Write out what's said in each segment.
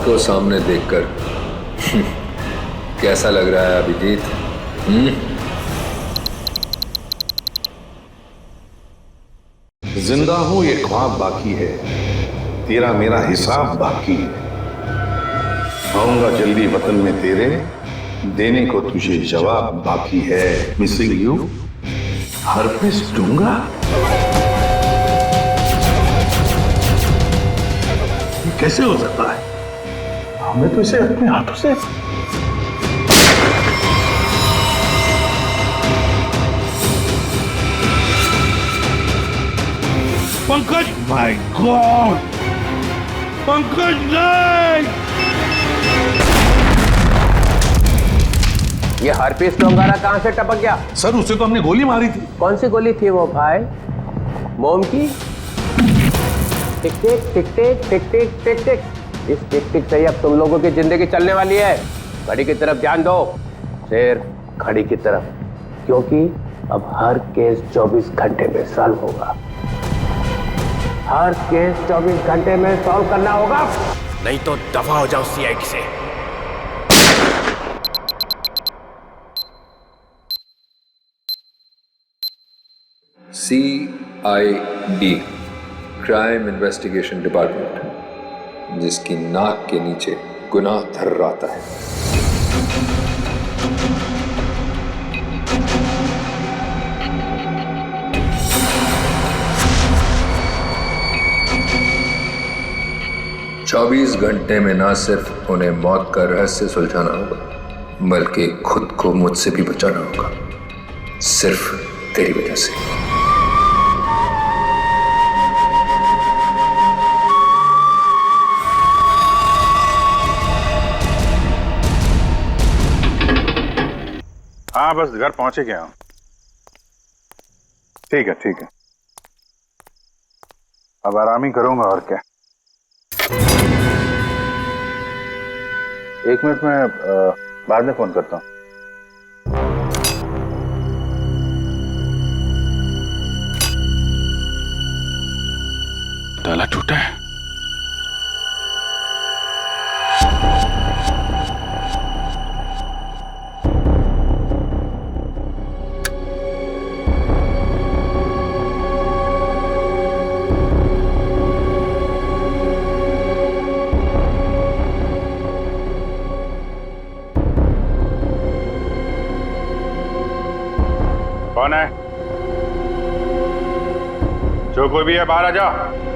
को सामने देखकर कैसा लग रहा है अभिजीत? जिंदा हूं ये ख्वाब बाकी है, तेरा मेरा हिसाब बाकी है। आऊंगा जल्दी वतन में तेरे, देने को तुझे जवाब बाकी है। मिसिंग यू हरपिस दूंगा। ये कैसे हो सकता है? हमें तो इसे अपने हाथों से पंकज, माय गॉड, पंकज नहीं! ये हरपीस डोंगारा कहां से टपक गया? सर उसे तो हमने गोली मारी थी। कौन सी गोली थी वो भाई? मोम की? टिक टिक टिक टिक टिक टिक टिक टिक। इस टिक टिक से ही अब तुम लोगों की जिंदगी चलने वाली है। घड़ी की तरफ ध्यान दो, सिर्फ घड़ी की तरफ, क्योंकि अब हर केस 24 घंटे में सॉल्व होगा। हर केस 24 घंटे में सॉल्व करना होगा, नहीं तो दफा हो जाओ सीआईडी से। CID, क्राइम इन्वेस्टिगेशन डिपार्टमेंट, जिसकी नाक के नीचे गुनाह थर्राता है। चौबीस घंटे में ना सिर्फ उन्हें मौत का रहस्य सुलझाना होगा, बल्कि खुद को मुझसे भी बचाना होगा, सिर्फ तेरी वजह से। हाँ बस घर पहुंचे गया हूं। ठीक है ठीक है, अब आराम ही करूंगा और क्या। एक मिनट में बाद में फोन करता हूं। ताला टूटा है। कौन है? जो कोई भी है बाहर आ जाओ।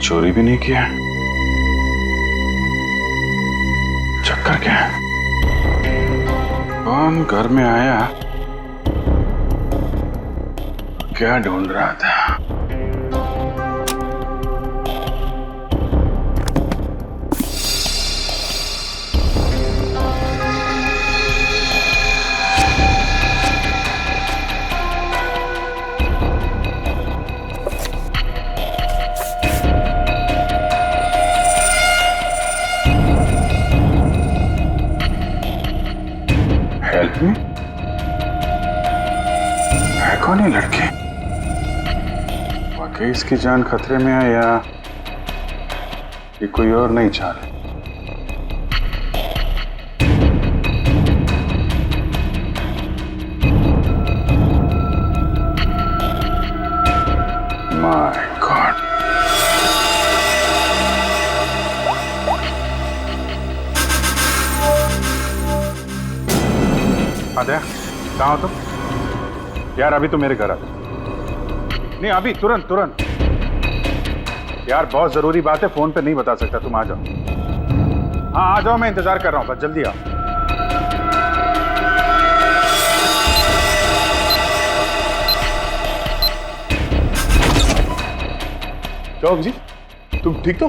चोरी भी नहीं किया, चक्कर क्या है? कौन घर में आया? क्या ढूंढ रहा था? Help me? है कौन ये लड़के? वाकई इसकी जान खतरे में है या ये कोई और नहीं चाह रहे? माय गॉड, आद्या कहाँ हो तुम? यार अभी तो मेरे घर आ। नहीं अभी तुरंत तुरंत यार, बहुत जरूरी बात है, फोन पे नहीं बता सकता। तुम आ जाओ। हाँ आ जाओ, मैं इंतजार कर रहा हूँ, बस जल्दी आओ। क्या जी, तुम ठीक तो?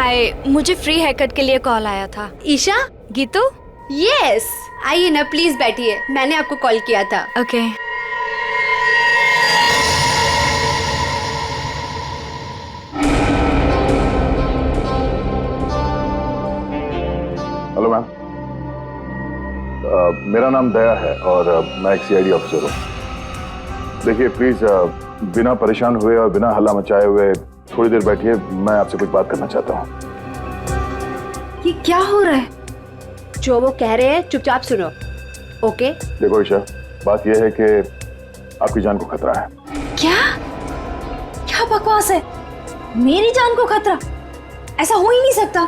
हाय, मुझे फ्री हेयर कट के लिए कॉल आया था। ईशा? गीतू? यस, आइए ना प्लीज बैठिए, मैंने आपको कॉल किया था। ओके। हेलो मैम, मेरा नाम दया है और मैं एक सीआईडी ऑफिसर हूँ। देखिए प्लीज बिना परेशान हुए और बिना हल्ला मचाए हुए थोड़ी देर बैठिए, मैं आपसे कुछ बात करना चाहता हूँ। ये क्या हो रहा है? जो वो कह रहे हैं चुपचाप सुनो, ओके? देखो ईशा, बात यह है कि आपकी जान को खतरा है। क्या? क्या बकवास है? मेरी जान को खतरा? ऐसा हो ही नहीं सकता।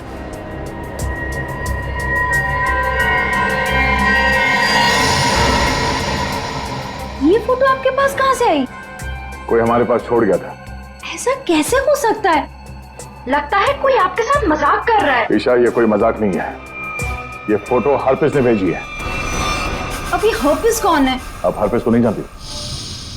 ये फोटो आपके पास कहाँ से आई? कोई हमारे पास छोड़ गया था। ऐसा कैसे हो सकता है? लगता है कोई आपके साथ मजाक कर रहा है। ईशा, ये कोई मजाक नहीं है, ये फोटो हरप्रीत ने भेजी है। अब ये हरप्रीत कौन है? आप हरप्रीत को नहीं जानती?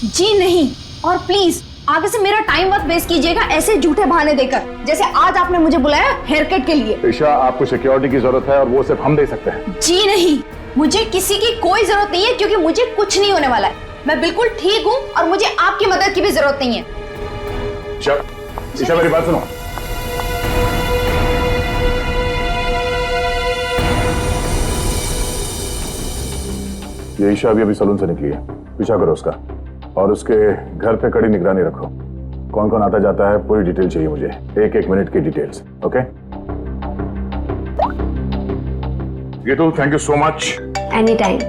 जी नहीं, और प्लीज आगे से मेरा टाइम मत वेस्ट कीजिएगा ऐसे झूठे बहाने देकर, जैसे आज आपने मुझे बुलाया हेयर कट के लिए। ईशा, आपको सिक्योरिटी की जरूरत है और वो सिर्फ हम दे सकते हैं। जी नहीं, मुझे किसी की कोई जरूरत नहीं है, क्योंकि मुझे कुछ नहीं होने वाला है। मैं बिल्कुल ठीक हूँ और मुझे आपकी मदद की भी जरूरत नहीं है। ईशा, मेरी बात सुनो। ये ईशा अभी सलून से निकली है, पीछा करो उसका और उसके घर पे कड़ी निगरानी रखो। कौन कौन आता जाता है पूरी डिटेल चाहिए मुझे, एक एक मिनट की details. Okay Geetu, thank you so much. Any time.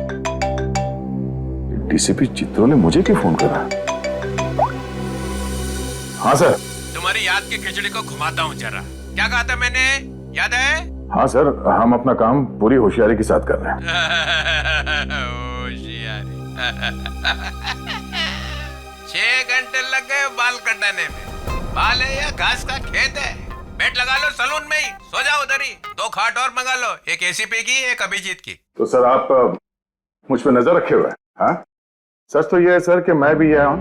DCP चित्रों ने मुझे क्यों फोन करा? हाँ सर। तुम्हारी याद की खिचड़ी को घुमाता हूँ जरा। क्या कहा था मैंने, याद है? हाँ सर, हम अपना काम पूरी होशियारी के साथ कर रहे हैं। होशियारी। 6 घंटे लग गए बाल कटाने में। बाल है या घास का खेत है? बेड लगा लो सलून में ही, सो जाओ उधर ही। 2 खाट और मंगा लो, एक एसीपी की, एक अभिजीत की। तो सर आप मुझ पे नजर रखे हुए हैं? हाँ, सच तो ये है सर कि मैं भी यहाँ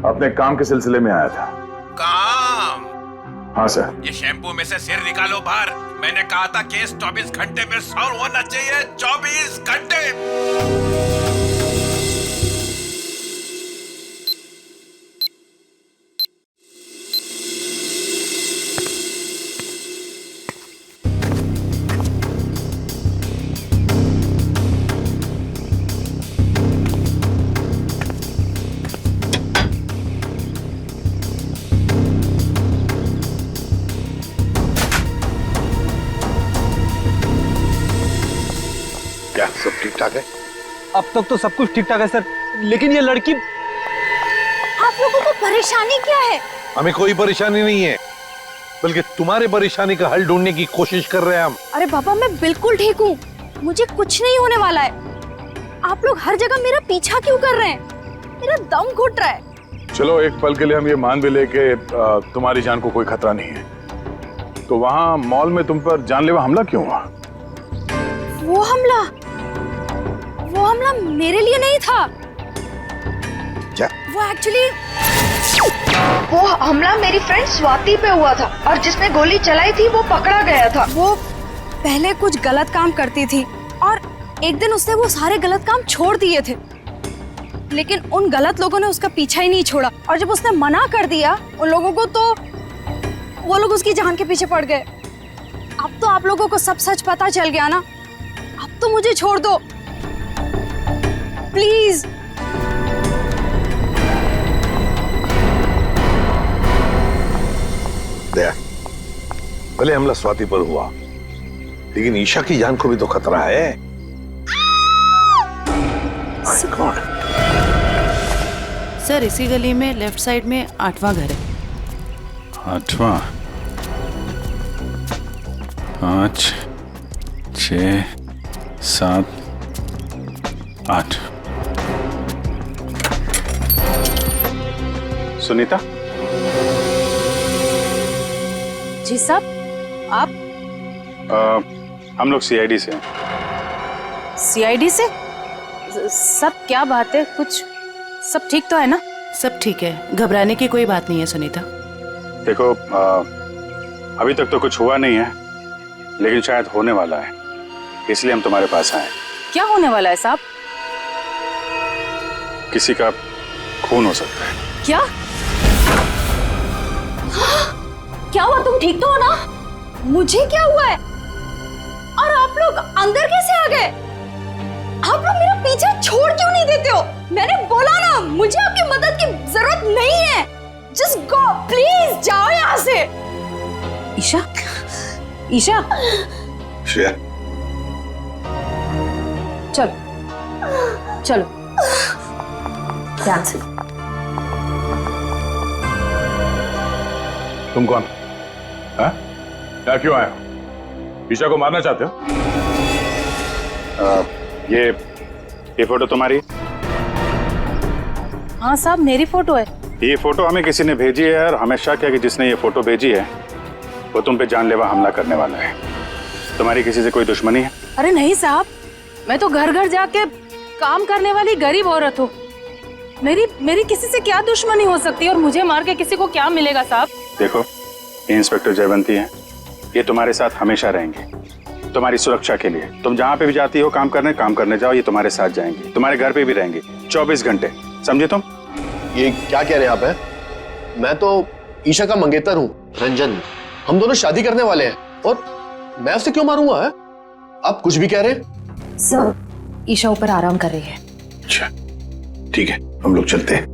अपने काम के सिलसिले में आया था। काम? हाँ सर। ये शैम्पू में से सिर निकालो बाहर। मैंने कहा था केस 24 घंटे में सॉल्व होना चाहिए। 24 घंटे। क्या सब ठीक ठाक है? अब तक तो सब कुछ ठीक ठाक है सर, लेकिन ये लड़की। आप लोगों को परेशानी क्या है? हमें कोई परेशानी नहीं है, बल्कि तुम्हारे परेशानी का हल ढूंढने की कोशिश कर रहे हैं हम। अरे बाबा, मैं बिल्कुल ठीक हूँ, मुझे कुछ नहीं होने वाला है। आप लोग हर जगह मेरा पीछा क्यों कर रहे हैं? मेरा दम घुट रहा है। चलो एक पल के लिए हम ये मान भी ले कि तुम्हारी जान को कोई खतरा नहीं है, तो वहाँ मॉल में तुम पर जानलेवा हमला क्यों हुआ? वो हमला मेरे लिए नहीं था। क्या? वो हमला मेरी फ्रेंड स्वाति पे हुआ था, और जिसने गोली चलाई थी वो पकड़ा गया था। वो पहले कुछ गलत काम करती थी और एक दिन उसने वो सारे गलत काम छोड़ दिए थे, लेकिन उन गलत लोगों ने उसका पीछा ही नहीं छोड़ा, और जब उसने मना कर दिया उन लोगों को, तो वो लोग उसकी जान के पीछे पड़ गए। अब तो आप लोगों को सब सच पता चल गया ना, अब तो मुझे छोड़ दो प्लीज। दया, भले हमला स्वाति पर हुआ, लेकिन ईशा की जान को भी तो खतरा है। सर इसी गली में लेफ्ट साइड में 8वां घर है। 8वां? 5, 6, 7, 8। सुनीता? जी साहब, आप? हम लोग सीआईडी से हैं। सीआईडी से? सब क्या बात है, कुछ सब ठीक तो है ना? सब ठीक है, घबराने की कोई बात नहीं है सुनीता। देखो, अभी तक तो कुछ हुआ नहीं है, लेकिन शायद होने वाला है, इसलिए हम तुम्हारे पास आए। क्या होने वाला है साहब? किसी का खून हो सकता है। क्या? क्या हुआ? तुम ठीक तो हो ना? मुझे क्या हुआ है? और आप लोग अंदर कैसे आ गए? आप लोग मेरा पीछा छोड़ क्यों नहीं देते हो? मैंने बोला ना, मुझे आपकी मदद की जरूरत नहीं है। जस्ट गो, प्लीज जाओ यहाँ से। ईशा, ईशा, श्रेया, चलो चलो ध्यान से। तुम कौन? हाँ? क्या क्यों आए हो? ईशा को मारना चाहते हो? ये फोटो तुम्हारी? हाँ साहब, मेरी फोटो है। ये फोटो हमें किसी ने भेजी है और हमें शक है कि जिसने ये फोटो भेजी है वो तुम पे जानलेवा हमला करने वाला है। तुम्हारी किसी से कोई दुश्मनी है? अरे नहीं साहब, मैं तो घर घर जाके काम करने वाली गरीब औरत हूँ। मेरी किसी से क्या दुश्मनी हो सकती है, और मुझे मार के किसी को क्या मिलेगा साहब? देखो, ये इंस्पेक्टर जयवंती है, ये तुम्हारे साथ हमेशा रहेंगे, तुम्हारी सुरक्षा के लिए। तुम जहाँ पे भी जाती हो काम करने जाओ, ये तुम्हारे साथ जाएंगे, तुम्हारे घर पे भी रहेंगे 24 घंटे, समझे तुम? ये क्या कह रहे हैं आप? हैं? मैं तो ईशा का मंगेतर हूँ, रंजन। हम दोनों शादी करने वाले हैं, और मैं उसे क्यों मारूंगा? है? आप कुछ भी कह रहे हैं? सर, ईशा ऊपर आराम कर रही है। अच्छा ठीक है, हम लोग चलते हैं।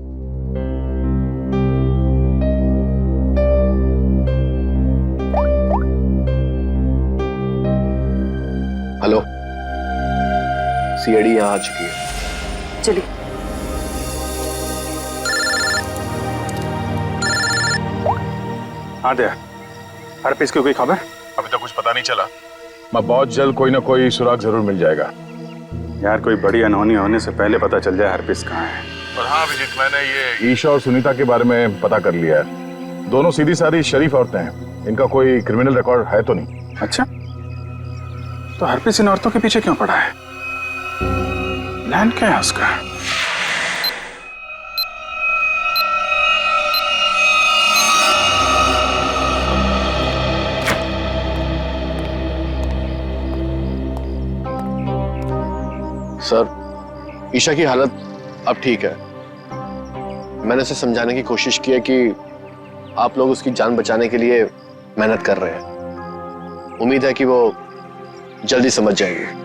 हेलो, सीआईडी यहाँ आ चुकी है। चलिए। हाँ दया, हर पीस की कोई खबर? अभी तक कुछ पता नहीं चला। मैं बहुत जल्द कोई ना कोई सुराग जरूर मिल जाएगा। यार, कोई बड़ी अनहोनी होने से पहले पता चल जाए हर पीस कहाँ है। और हाँ अभिजीत, मैंने ये ईशा और सुनीता के बारे में पता कर लिया है। दोनों सीधी सादी शरीफ औरतें हैं, इनका कोई क्रिमिनल रिकॉर्ड है तो नहीं। अच्छा, तो हर पीस इन औरतों के पीछे क्यों पड़ा है? प्लान क्या है उसका? सर, ईशा की हालत अब ठीक है। मैंने उसे समझाने की कोशिश की है कि आप लोग उसकी जान बचाने के लिए मेहनत कर रहे हैं। उम्मीद है कि वो जल्दी समझ जाएगी।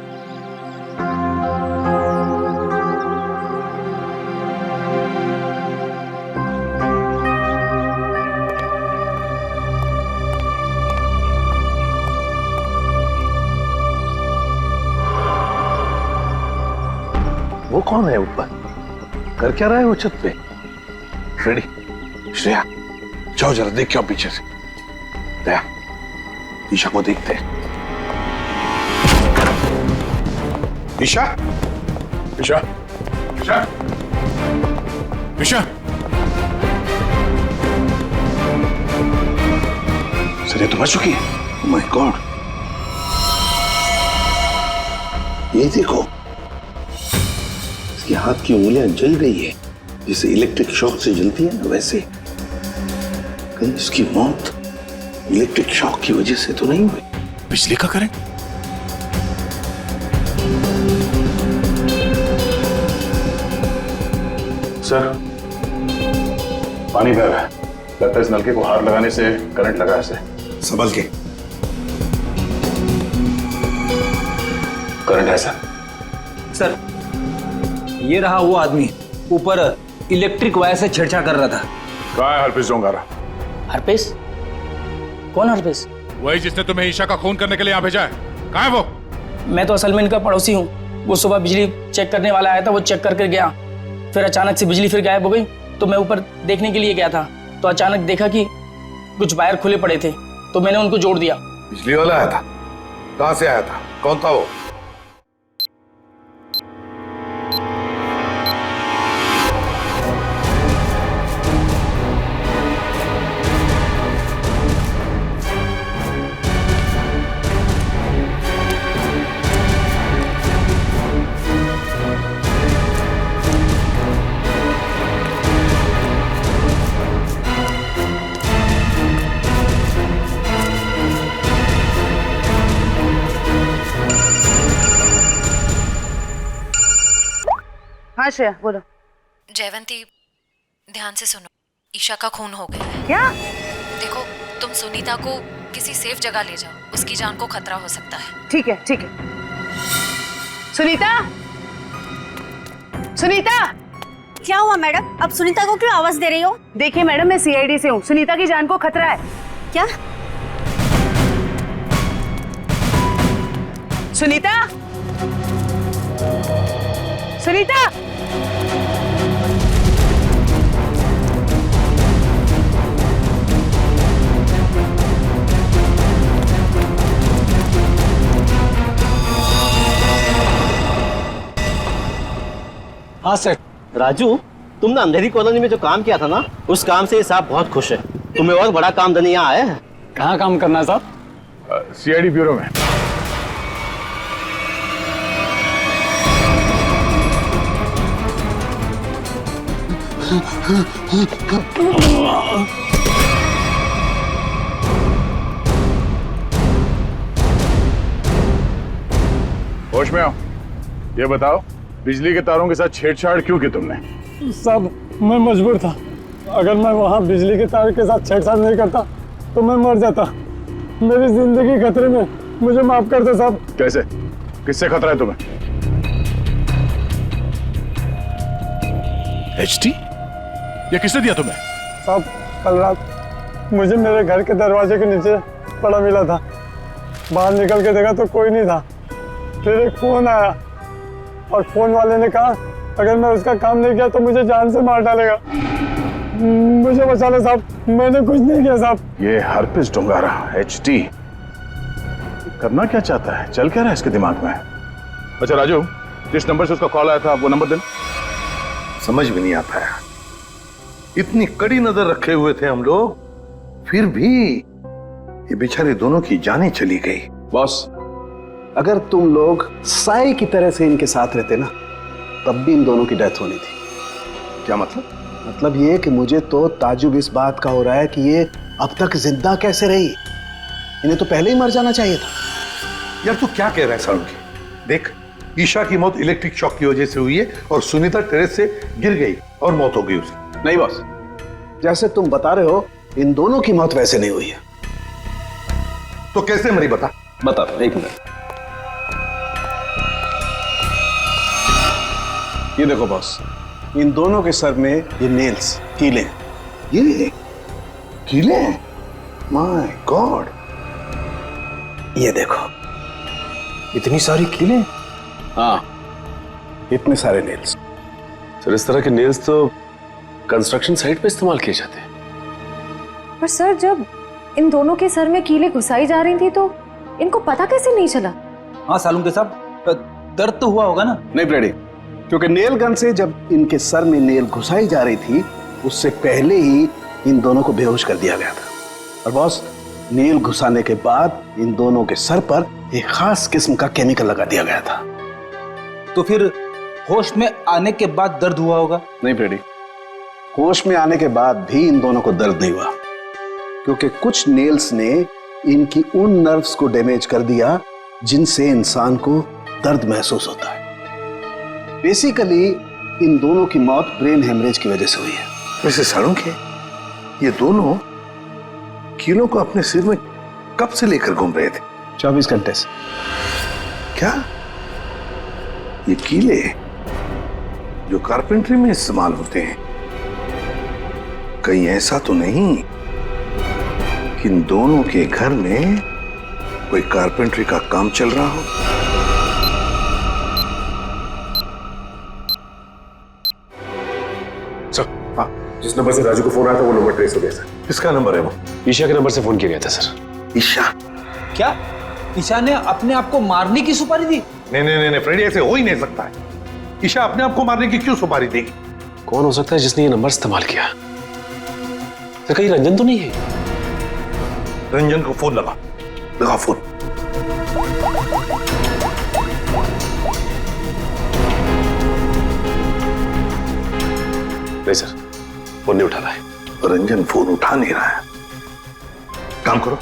वो कौन है ऊपर? कर क्या रहा है वो छत पे? फ्रेडी, श्रेया, जाओ जरा देख के आओ पीछे से। दया, ईशा को देखते हैं। ईशा, ईशा, ईशा, ईशा। सर, ये तो मर चुकी है। ओह माय गॉड, ये देखो, इसके हाथ की उंगलियां जल गई है, जैसे इलेक्ट्रिक शॉक से जलती है ना, वैसे। कहीं इसकी मौत इलेक्ट्रिक शॉक की वजह से तो नहीं हुई? बिजली का करंट? सर, पानी बह रहा है, लगता है इस नलके को हाथ लगाने से करंट लगा इसे। संभल के। करंट है सर। सर, ये रहा वो आदमी, ऊपर इलेक्ट्रिक वायर से छेड़छाड़ कर रहा था। कहाँ है हरपिस डोंगारा? हरपेश? कौन हरपेश? वही जिसने तुम्हें ईशा का खून करने के लिए यहाँ भेजा है। कहाँ है वो? मैं तो असल में इनका पड़ोसी हूँ। वो सुबह बिजली चेक करने वाला आया था, वो चेक करके गया, फिर अचानक से बिजली फिर गायब हो गई, तो मैं ऊपर देखने के लिए गया था, तो अचानक देखा कि कुछ वायर खुले पड़े थे, तो मैंने उनको जोड़ दिया। बिजली वाला आया था? कहाँ से आया था? कौन था वो? श्रेया बोलो। जयवंती, ध्यान से सुनो, ईशा का खून हो गया है। क्या? देखो, तुम सुनीता को किसी सेफ जगह ले जाओ, उसकी जान को खतरा हो सकता है। ठीक है, ठीक है। सुनीता, सुनीता! क्या हुआ मैडम? अब सुनीता को क्यों आवाज दे रही हो? देखिए मैडम, मैं सीआईडी से हूँ, सुनीता की जान को खतरा है। क्या? सुनीता, सुनीता! हाँ सर। राजू, तुमने अंधेरी कॉलोनी में जो काम किया था ना, उस काम से साहब बहुत खुश है। तुम्हें और बड़ा काम देने यहाँ आए हैं। कहाँ काम करना है साहब? सीआईडी ब्यूरो में। होश में आओ। ये बताओ, बिजली के तारों के साथ छेड़छाड़ क्यों की तुमने? साहब, मैं मजबूर था। अगर मैं वहाँ बिजली के तार के साथ छेड़छाड़ नहीं करता तो मैं मर जाता। मेरी जिंदगी खतरे में, मुझे माफ कर दो साहब। कैसे? किससे खतरा है तुम्हें? एचटी? ये किसने दिया तुम्हें? साहब, कल रात मुझे मेरे घर के दरवाजे के नीचे पड़ा मिला था। बाहर निकल के देखा तो कोई नहीं था। फिर एक फोन आया और फोन वाले ने कहा अगर मैं उसका काम नहीं किया तो मुझे जान से मार डालेगा। मुझे बचा लो साहब, मैंने कुछ नहीं किया साहब। ये हरपिस डोंगारा एचटी करना क्या चाहता है? चल क्या रहा है इसके दिमाग में? अच्छा राजू, जिस नंबर से उसका कॉल आया था वो नंबर देना। समझ भी नहीं आता है, इतनी कड़ी नजर रखे हुए थे हम लोग, फिर भी ये बेचारे दोनों की जानें चली गई। बॉस, अगर तुम लोग साई की तरह से इनके साथ रहते ना, तब भी इन दोनों की डेथ होनी थी। क्या मतलब? मतलब ये कि मुझे तो ताजुब इस बात का हो रहा है कि ये अब तक जिंदा कैसे रही। इन्हें तो पहले ही मर जाना चाहिए था। यार तू क्या कह रहा है सालुंकी? देख, ईशा की मौत इलेक्ट्रिक शॉक की वजह से हुई है और सुनीता टेरेस से गिर गई और मौत हो गई उसकी। नहीं बॉस, जैसे तुम बता रहे हो इन दोनों की मौत वैसे नहीं हुई है। तो कैसे मरी बता? बता, एक मिनट। ये देखो बॉस, इन दोनों के सर में ये नेल्स, कीले। ये कीले? My God! ये देखो, इतनी सारी कीले? हाँ, इतने सारे नेल्स। सर, इस तरह के नेल्स तो कंस्ट्रक्शन साइट पे इस्तेमाल किए जाते हैं। पर सर, जब इन दोनों के सर में कीले घुसाई जा रही थी तो इनको पता कैसे नहीं चला? हाँ सालुंके साहब, दर्द तो हुआ होगा ना? नहीं ब्रेडी, क्योंकि नेल गन से जब इनके सर में नेल घुसाई जा रही थी उससे पहले ही इन दोनों को बेहोश कर दिया गया था। और बॉस, नेल घुसाने के बाद इन दोनों के सर पर एक खास किस्म का केमिकल लगा दिया गया था। तो फिर होश में आने के बाद दर्द हुआ होगा? नहीं ब्रेडी, होश में आने के बाद भी इन दोनों को दर्द नहीं हुआ, क्योंकि कुछ नेल्स ने इनकी उन नर्व्स को डैमेज कर दिया जिनसे इंसान को दर्द महसूस होता है। बेसिकली इन दोनों की मौत ब्रेन हेमरेज की वजह से हुई है। वैसे सालुंके, ये दोनों कीलों को अपने सिर में कब से लेकर घूम रहे थे? 24 घंटे से। क्या ये कीले जो कारपेंट्री में इस्तेमाल होते हैं, कहीं ऐसा तो नहीं कि इन दोनों के घर में कोई कारपेंट्री का काम चल रहा हो? सर, हाँ, जिस नंबर से राजू को फोन आया था वो नंबर ट्रेस हो गया सर। किसका नंबर है वो? ईशा के नंबर से फोन किया गया था सर। ईशा? क्या ईशा ने अपने आप को मारने की सुपारी दी? नहीं नहीं नहीं फ्रेडी, ऐसे हो ही नहीं सकता है। ईशा अपने आप को मारने की क्यों सुपारी देगी? कौन हो सकता है जिसने ये नंबर इस्तेमाल किया? तो कहीं रंजन तो नहीं है? रंजन को फोन लगा फोन। नहीं सर, फोन नहीं उठा रहा है। रंजन फोन उठा नहीं रहा है। काम करो,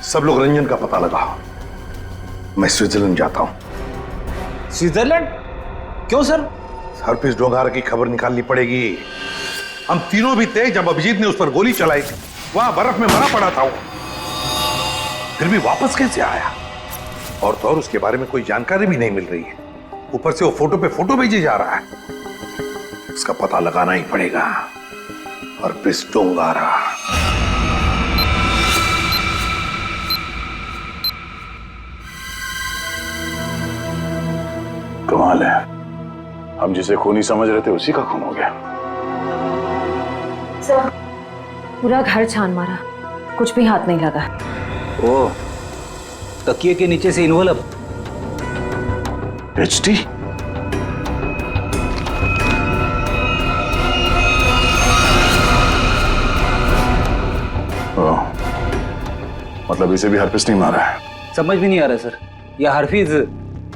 सब लोग रंजन का पता लगाओ। मैं स्विट्जरलैंड जाता हूं। स्विट्जरलैंड? क्यों सर? हरप्रीत डोंगारा की खबर निकालनी पड़ेगी। हम तीनों भी थे जब अभिजीत ने उस पर गोली चलाई थी। वहां बर्फ में मरा पड़ा था वो, फिर भी वापस कैसे आया? और तो और उसके बारे में कोई जानकारी भी नहीं मिल रही है। ऊपर से वो फोटो पे फोटो भेजे जा रहा है। इसका पता लगाना ही पड़ेगा। हरप्रीत डोंगारा। कमाल है, हम जिसे खूनी समझ रहे थे उसी का खून हो गया। सर, पूरा घर छान मारा, कुछ भी हाथ नहीं लगा। ओ, तकिए के नीचे से इन्वॉल्व। एचटी? मतलब इसे भी हरप्रीत नहीं मारा है? समझ भी नहीं आ रहा सर, यह हरफीज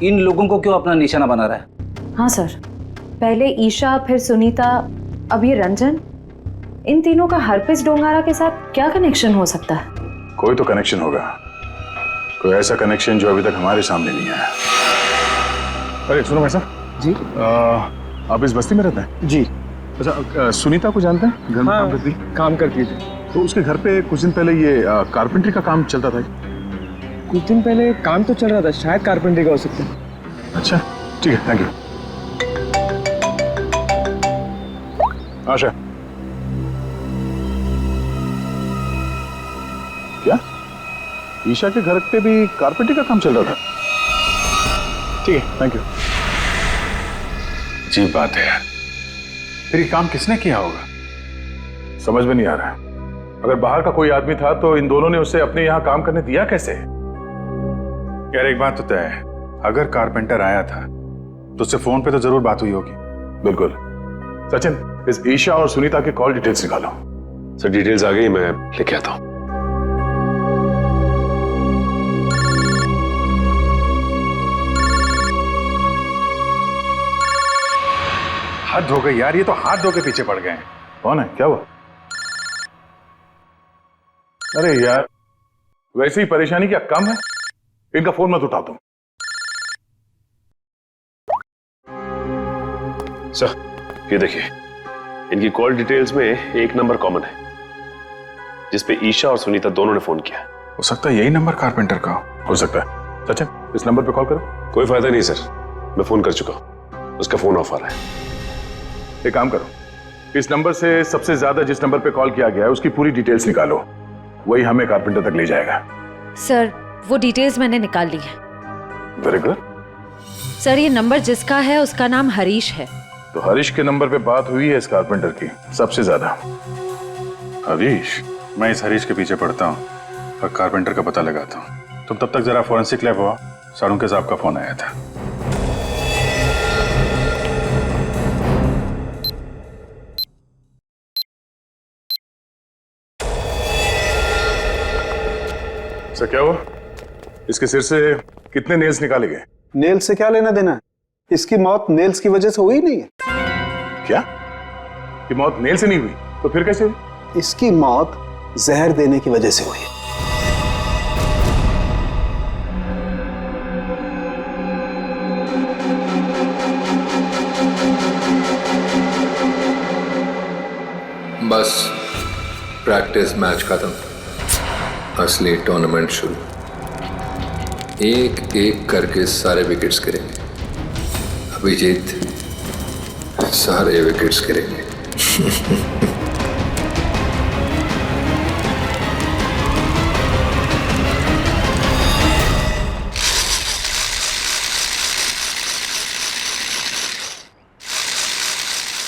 इन लोगों को क्यों अपना निशाना बना रहा है? हाँ सर, पहले ईशा, फिर सुनीता, अब ये रंजन। इन तीनों का हरप्रीत डोंगारा के साथ क्या कनेक्शन हो सकता है? कोई तो कनेक्शन होगा, कोई ऐसा कनेक्शन जो अभी तक हमारे सामने नहीं आया। अरे सुनो भाई साहब जी, आप इस बस्ती में रहते हैं? जी। अच्छा, सुनीता को जानते हैं? घर में काम करती? काम करती थी। तो उसके घर पे कुछ दिन पहले ये कारपेंटरी का काम चलता था। कुछ दिन पहले काम तो चल रहा था, शायद कारपेंटरी का हो सकता है। अच्छा ठीक है, थैंक यू। आशा, क्या ईशा के घर पे भी कारपेंटरी का काम चल रहा था? ठीक है, थैंक यू। अजीब बात है यार, फिर ये काम किसने किया होगा, समझ में नहीं आ रहा है। अगर बाहर का कोई आदमी था तो इन दोनों ने उसे अपने यहाँ काम करने दिया कैसे? यार एक बात तो तय है, अगर कारपेंटर आया था तो उससे फोन पे तो जरूर बात हुई होगी। बिल्कुल। सचिन, इस ईशा और सुनीता के कॉल डिटेल्स निकालो। सर डिटेल्स आ गई, मैं लेके आता हूं। हद हो गई यार, ये तो हाथ धो के पीछे पड़ गए हैं। कौन है, क्या हुआ? अरे यार, वैसे ही परेशानी क्या कम है? इनका फोन मत उठा तुम। सर ये देखिए, इनकी कॉल डिटेल्स में एक नंबर कॉमन है जिसपे ईशा और सुनीता दोनों ने फोन किया। हो सकता है यही नंबर कारपेंटर का हो सकता है। सचिन, इस नंबर पे कॉल करो। कोई फायदा नहीं सर, मैं फोन कर चुका हूं, उसका फोन ऑफ आ रहा है। एक काम करो, इस नंबर से सबसे ज्यादा जिस नंबर पे कॉल किया गया है उसकी पूरी डिटेल्स निकालो, वही हमें कारपेंटर तक ले जाएगा। सर वो डिटेल्स मैंने निकाल ली है। Very good. सर ये नंबर जिसका है उसका नाम हरीश है। तो हरीश के नंबर पे बात हुई है इस कारपेंटर की सबसे ज्यादा। हरीश? मैं इस हरीश के पीछे पड़ता हूँ और कारपेंटर का पता लगाता हूँ। तुम तब तक जरा फॉरेंसिक लैब हुआ, सारुंके साहब का फोन आया था। सर क्या हुआ? इसके सिर से कितने नेल्स निकाले गए? नेल्स से क्या लेना देना है? इसकी मौत नेल्स की वजह से हुई नहीं है। क्या? कि मौत नेल से नहीं हुई तो फिर कैसे हुई? इसकी मौत जहर देने की वजह से हुई है। बस प्रैक्टिस मैच खत्म, असली टूर्नामेंट शुरू। एक एक करके सारे विकेट्स गिरेंगे। अभिजीत सारे विकेट्स गिरेंगे।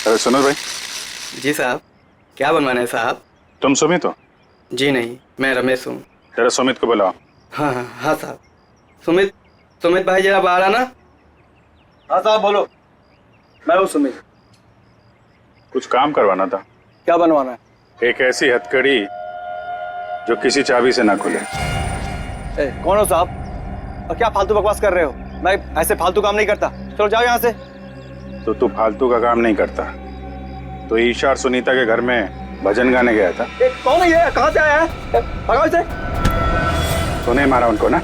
अरे सुनो भाई। जी साहब, क्या बनवाना है साहब? तुम सुमित हो? जी नहीं, मैं रमेश हूँ। जरा सुमित को बुलाओ। हाँ हाँ हाँ साहब। सुमित भाई जरा बाहर आना। हाँ साहब बोलो। मैं हूँ सुमित। कुछ काम करवाना था। क्या बनवाना है? एक ऐसी हथकड़ी जो किसी चाबी से ना खुले। कौन हो साहब और क्या फालतू बकवास कर रहे हो? मैं ऐसे फालतू काम नहीं करता, चलो जाओ यहाँ से। तो तू फालतू का काम नहीं करता तो ईशा और सुनीता के घर में भजन गाने गया था। कौन है ये? कहाँ से आया है? भगाओ इसे। तो नहीं मारा उनको ना?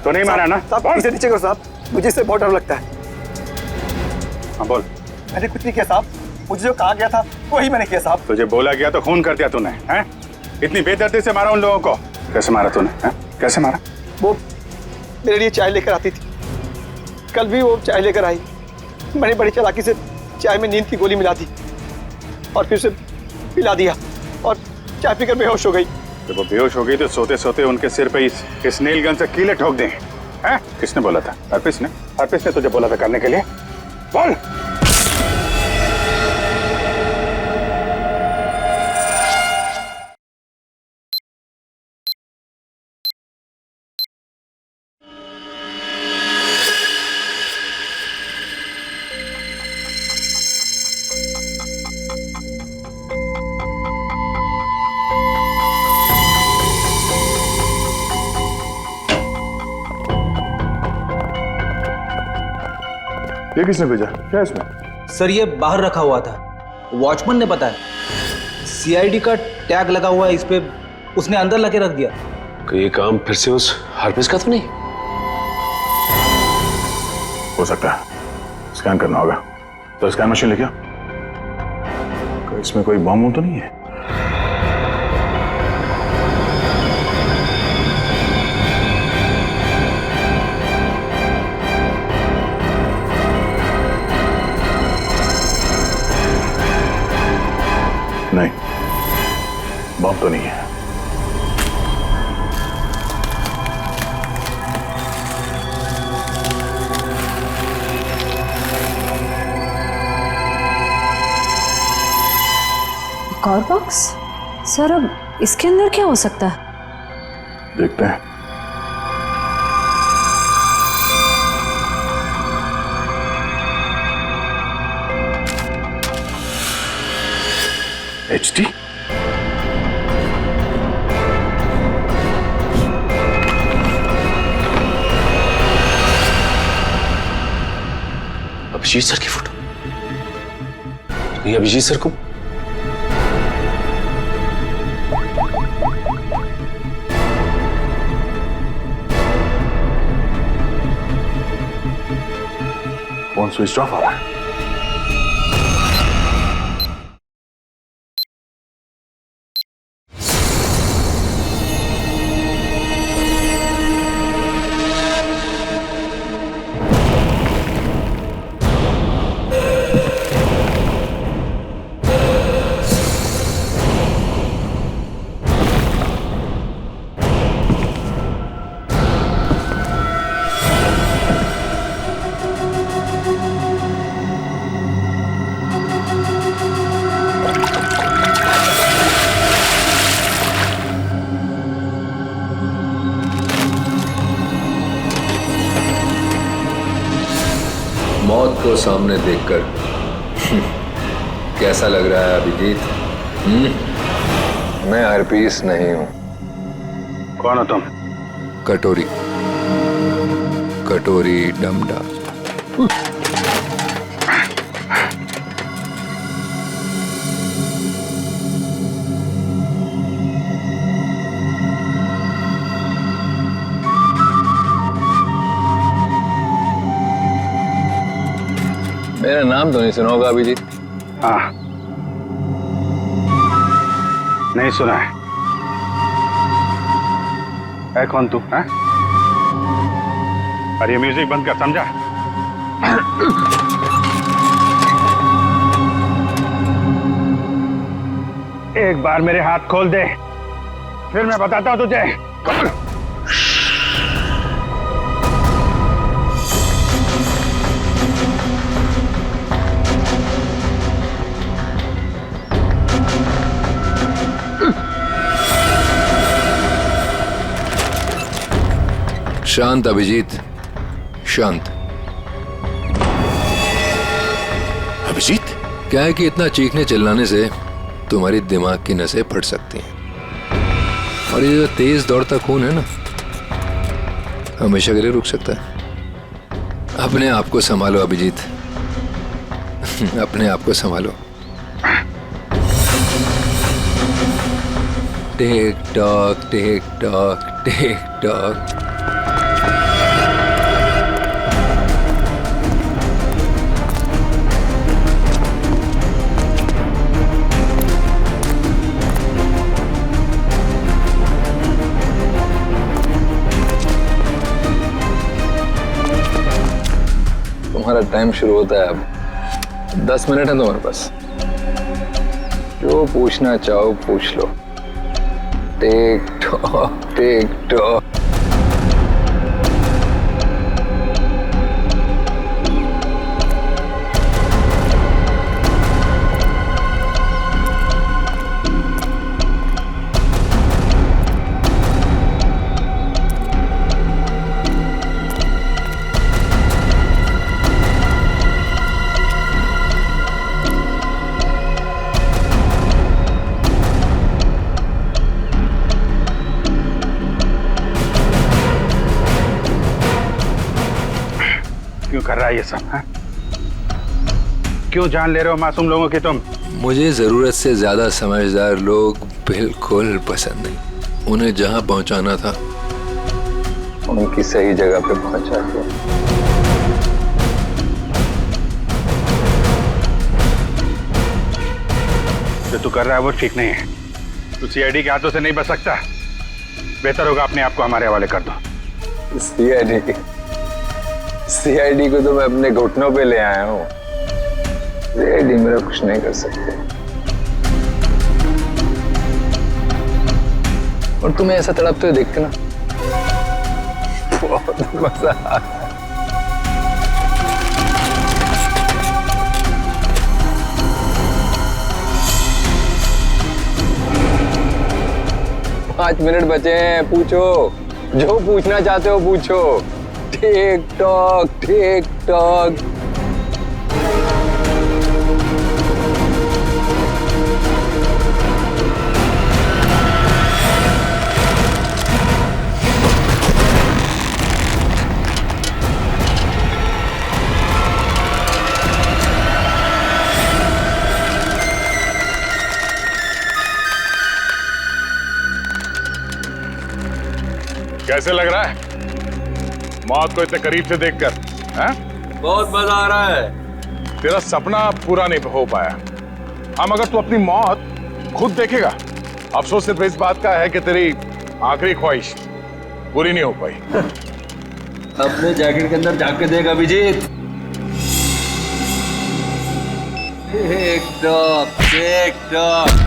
तो नहीं मारा ना? साहब इसे नीचे करो साहब, मुझे इससे बहुत डर लगता है। हाँ बोल। मैंने कुछ नहीं किया साहब, मुझे जो कहा गया था वही मैंने किया साहब। तुझे बोला गया तो खून कर दिया तूने, हैं? इतनी बेदर्दी से मारा उन लोगों को? कैसे मारा तूने, हैं? कैसे मारा? वो मेरे लिए चाय लेकर आती थी, कल भी वो चाय लेकर आई। मैंने बड़ी चालाकी से चाय में नींद की गोली मिला दी और फिर से पिला दिया और चाय पीकर बेहोश हो गई। जब वो बेहोश हो गई तो सोते सोते उनके सिर पे इस नेल गन से कीले ठोक दें, हैं? किसने बोला था? हरप्रीत ने? हरप्रीत ने तुझे बोला था करने के लिए? बोल। ये किसने भेजा? क्या है इसमें? सर ये बाहर रखा हुआ था, वॉचमैन ने बताया। सीआईडी का टैग लगा हुआ है इस पे, उसने अंदर लगे रख दिया। ये काम फिर से उस हरप्रीत का तो नहीं? हो सकता है, स्कैन करना होगा। तो स्कैन मशीन लेके आओ। इसमें कोई बॉम्ब तो नहीं है? नहीं, बॉम्ब तो नहीं है। एक और बॉक्स? सर अब इसके अंदर क्या हो सकता है? देखते हैं। HD? अभिजीत सर की फोटो? ये अभिजीत सर को फोन स्विच ऑफ आ रहा है। मौत को सामने देखकर कैसा लग रहा है अभिजीत? मैं हरप्रीत नहीं हूं। कौन हो तुम? कटोरी, कटोरी डमडा। मेरा नाम तो नहीं सुना होगा अभिजीत? हाँ, नहीं सुना है। कौन तू? है? और ये म्यूजिक बंद कर, समझा? एक बार मेरे हाथ खोल दे, फिर मैं बताता हूं तुझे। शांत अभिजीत, शांत। अभिजीत? क्या है कि इतना चीखने चिल्लाने से तुम्हारी दिमाग की नसें फट सकती हैं, और ये जो तेज दौड़ता खून है ना, हमेशा के लिए रुक सकता है। अपने आप को संभालो अभिजीत, अपने आप को संभालो। टिक tock, tick tock, tick talk. Time शुरू होता है अब। 10 मिनट है तुम्हारे पास, जो पूछना चाहो पूछ लो। Tech talk tech talk. क्यों कर रहा है ये सब? है? क्यों जान ले रहे हो मासूम लोगों की तुम? मुझे जरूरत से ज्यादा समझदार लोग बिल्कुल पसंद नहीं। उन्हें जहां पहुंचाना था उनकी सही जगह पे पहुंचा दिया। जो तू कर रहा है वो ठीक नहीं है। तू सीआईडी के हाथों से नहीं बच सकता। बेहतर होगा अपने आप को हमारे हवाले कर दो। सीआईडी को तो मैं अपने घुटनों पे ले आया हूँ। सीआईडी मेरा कुछ नहीं कर सकते। और तुम्हें ऐसा तड़पते हुए देख के ना बहुत मजा आ रहा है। 5 मिनट बचे हैं, पूछो जो पूछना चाहते हो पूछो। टिक टॉक टिक टॉक। कैसे लग रहा है मौत को इतने करीब से देखकर? बहुत मजा आ रहा है। तेरा सपना पूरा नहीं हो पाया। हम अगर तू अपनी मौत खुद देखेगा, अफसोस सिर्फ इस बात का है कि तेरी आखिरी ख्वाहिश पूरी नहीं हो पाई। अपने जैकेट के अंदर झांक के देख Abhijeet. Tick tock tick tock.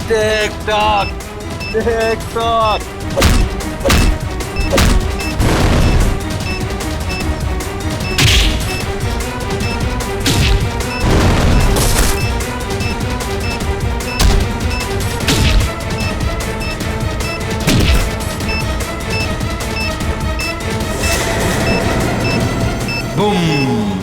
Tick tock tick tock. Boom.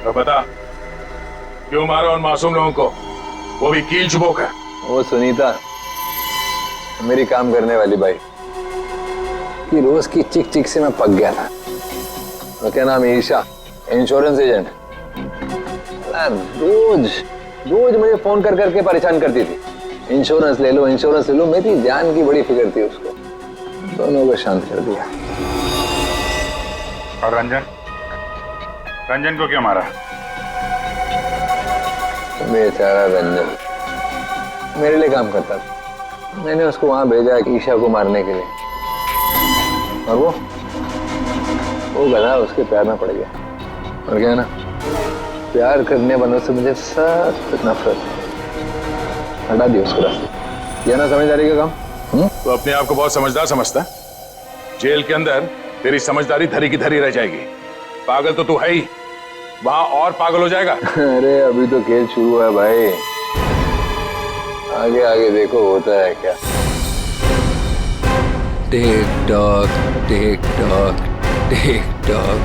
तो बता क्यों मारा उन मासूम लोगों को, वो भी कील चुबो कर? वो सुनीता मेरी काम करने वाली बाई कि रोज की चिक चिक से मैं पक गया था। वो क्या नाम है, ईशा, इंश्योरेंस एजेंट। रोज रोज मुझे फोन कर करके परेशान करती थी, इंश्योरेंस ले लो इंश्योरेंस ले लो। मेरी जान की बड़ी फिक्र थी उसको। दोनों को शांत कर दिया। और रंजन, रंजन को क्यों मारा? बेचारा रंजन मेरे लिए काम करता था। मैंने उसको वहां भेजा ईशा को मारने के लिए, और वो गधा उसके प्यार में पड़ गया। और क्या ना, प्यार करने वालों से मुझे सख्त नफरत। हटा दिया उसको रास्ते। यह ना समझदारी का काम। तो अपने आप को बहुत समझदार समझता है। जेल के अंदर तेरी समझदारी धरी की धरी रह जाएगी। पागल तो तू है ही, वहां और पागल हो जाएगा। अरे अभी तो खेल शुरू हुआ है भाई, आगे आगे देखो होता है क्या। टिक tock tick tock tick talk.